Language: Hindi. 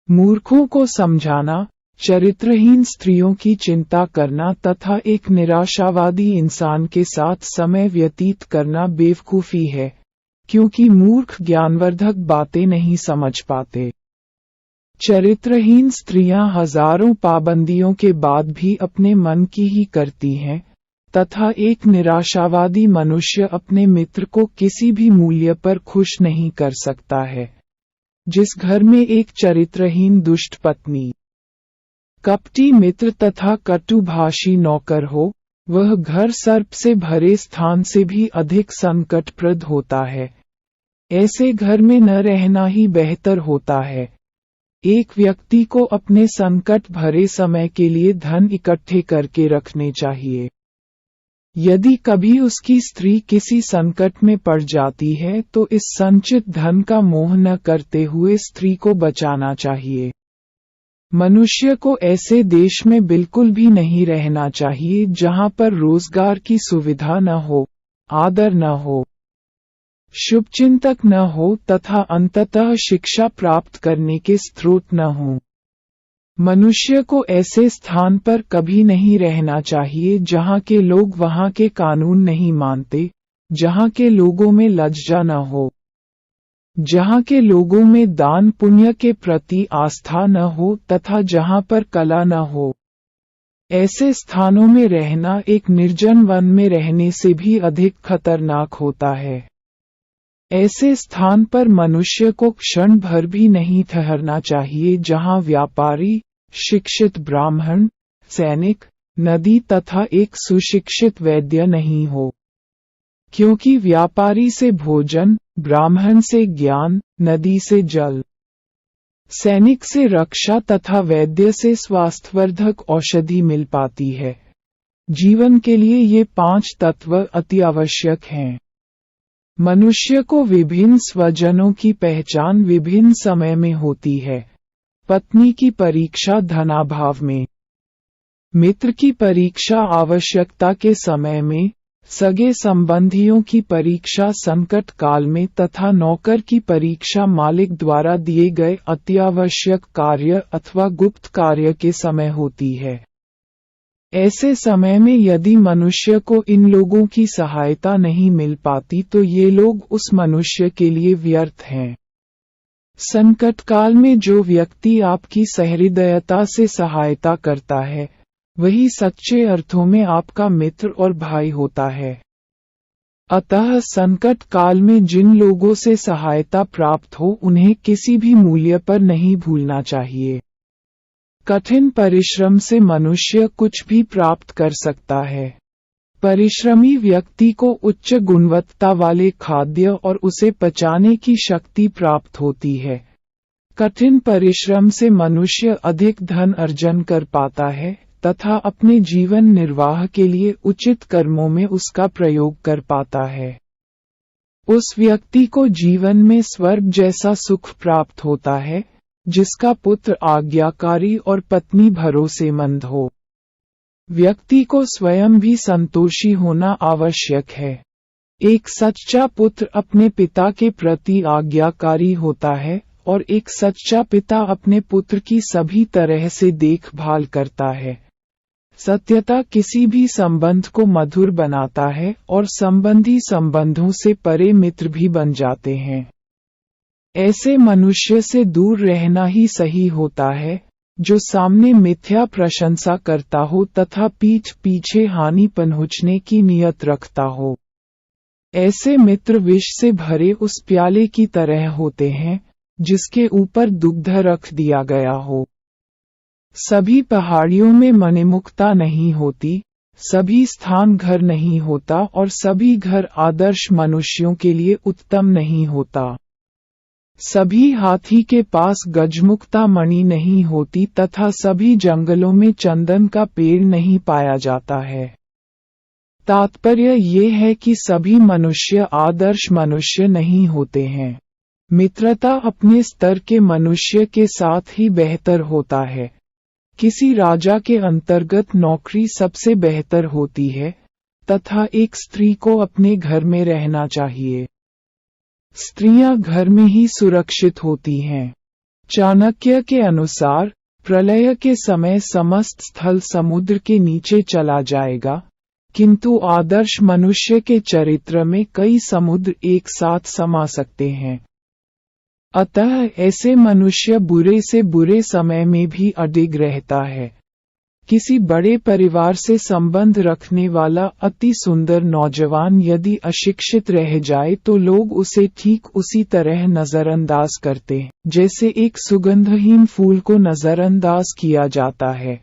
मूर्खों को समझाना, चरित्रहीन स्त्रियों की चिंता करना तथा एक निराशावादी इंसान के साथ समय व्यतीत करना बेवकूफी है, क्योंकि मूर्ख ज्ञानवर्धक बातें नहीं समझ पाते। चरित्रहीन स्त्रियां हजारों पाबंदियों के बाद भी अपने मन की ही करती हैं, तथा एक निराशावादी मनुष्य अपने मित्र को किसी भी मूल्य पर खुश नहीं कर सकता है। जिस घर में एक चरित्रहीन दुष्ट पत्नी, कपटी मित्र तथा कटुभाषी नौकर हो, वह घर सर्प से भरे स्थान से भी अधिक संकटप्रद होता है। ऐसे घर में न रहना ही बेहतर होता है। एक व्यक्ति को अपने संकट भरे समय के लिए धन इकट्ठे करके रखने चाहिए। यदि कभी उसकी स्त्री किसी संकट में पड़ जाती है तो इस संचित धन का मोह न करते हुए स्त्री को बचाना चाहिए। मनुष्य को ऐसे देश में बिल्कुल भी नहीं रहना चाहिए जहां पर रोजगार की सुविधा न हो, आदर न हो, शुभचिंतक न हो तथा अंततः शिक्षा प्राप्त करने के स्रोत न हो। मनुष्य को ऐसे स्थान पर कभी नहीं रहना चाहिए जहां के लोग वहां के कानून नहीं मानते, जहां के लोगों में लज्जा न हो, जहां के लोगों में दान पुण्य के प्रति आस्था न हो तथा जहां पर कला न हो। ऐसे स्थानों में रहना एक निर्जन वन में रहने से भी अधिक खतरनाक होता है। ऐसे स्थान पर मनुष्य को क्षण भर भी नहीं ठहरना चाहिए जहां व्यापारी, शिक्षित ब्राह्मण, सैनिक, नदी तथा एक सुशिक्षित वैद्य नहीं हो। क्योंकि व्यापारी से भोजन, ब्राह्मण से ज्ञान, नदी से जल, सैनिक से रक्षा तथा वैद्य से स्वास्थ्यवर्धक औषधि मिल पाती है। जीवन के लिए ये 5 तत्व अति आवश्यक हैं। मनुष्य को विभिन्न स्वजनों की पहचान विभिन्न समय में होती है। पत्नी की परीक्षा धनाभाव में, मित्र की परीक्षा आवश्यकता के समय में, सगे संबंधियों की परीक्षा संकट काल में तथा नौकर की परीक्षा मालिक द्वारा दिए गए अत्यावश्यक कार्य अथवा गुप्त कार्य के समय होती है। ऐसे समय में यदि मनुष्य को इन लोगों की सहायता नहीं मिल पाती तो ये लोग उस मनुष्य के लिए व्यर्थ हैं। संकट काल में जो व्यक्ति आपकी सहृदयता से सहायता करता है, वही सच्चे अर्थों में आपका मित्र और भाई होता है। अतः संकट काल में जिन लोगों से सहायता प्राप्त हो उन्हें किसी भी मूल्य पर नहीं भूलना चाहिए। कठिन परिश्रम से मनुष्य कुछ भी प्राप्त कर सकता है। परिश्रमी व्यक्ति को उच्च गुणवत्ता वाले खाद्य और उसे पचाने की शक्ति प्राप्त होती है। कठिन परिश्रम से मनुष्य अधिक धन अर्जन कर पाता है तथा अपने जीवन निर्वाह के लिए उचित कर्मों में उसका प्रयोग कर पाता है। उस व्यक्ति को जीवन में स्वर्ग जैसा सुख प्राप्त होता है, जिसका पुत्र आज्ञाकारी और पत्नी भरोसेमंद हो। व्यक्ति को स्वयं भी संतोषी होना आवश्यक है। एक सच्चा पुत्र अपने पिता के प्रति आज्ञाकारी होता है और एक सच्चा पिता अपने पुत्र की सभी तरह से देखभाल करता है। सत्यता किसी भी संबंध को मधुर बनाता है और संबंधी संबंधों से परे मित्र भी बन जाते हैं। ऐसे मनुष्य से दूर रहना ही सही होता है, जो सामने मिथ्या प्रशंसा करता हो तथा पीठ पीछे हानि पहुंचने की नियत रखता हो। ऐसे मित्र विष से भरे उस प्याले की तरह होते हैं, जिसके ऊपर दुग्ध रख दिया गया हो। सभी पहाड़ियों में मणिमुक्ता नहीं होती, सभी स्थान घर नहीं होता और सभी घर आदर्श मनुष्यों के लिए उत्तम नहीं होता। सभी हाथी के पास गजमुक्ता मणि नहीं होती तथा सभी जंगलों में चंदन का पेड़ नहीं पाया जाता है। तात्पर्य ये है कि सभी मनुष्य आदर्श मनुष्य नहीं होते हैं। मित्रता अपने स्तर के मनुष्य के साथ ही बेहतर होता है। किसी राजा के अंतर्गत नौकरी सबसे बेहतर होती है तथा एक स्त्री को अपने घर में रहना चाहिए। स्त्रियां घर में ही सुरक्षित होती हैं। चाणक्य के अनुसार प्रलय के समय समस्त स्थल समुद्र के नीचे चला जाएगा, किंतु आदर्श मनुष्य के चरित्र में कई समुद्र एक साथ समा सकते हैं। अतः ऐसे मनुष्य बुरे से बुरे समय में भी अडिग रहता है। किसी बड़े परिवार से संबंध रखने वाला अति सुंदर नौजवान यदि अशिक्षित रह जाए तो लोग उसे ठीक उसी तरह नजरअंदाज करते हैं, जैसे एक सुगंधहीन फूल को नजरअंदाज किया जाता है।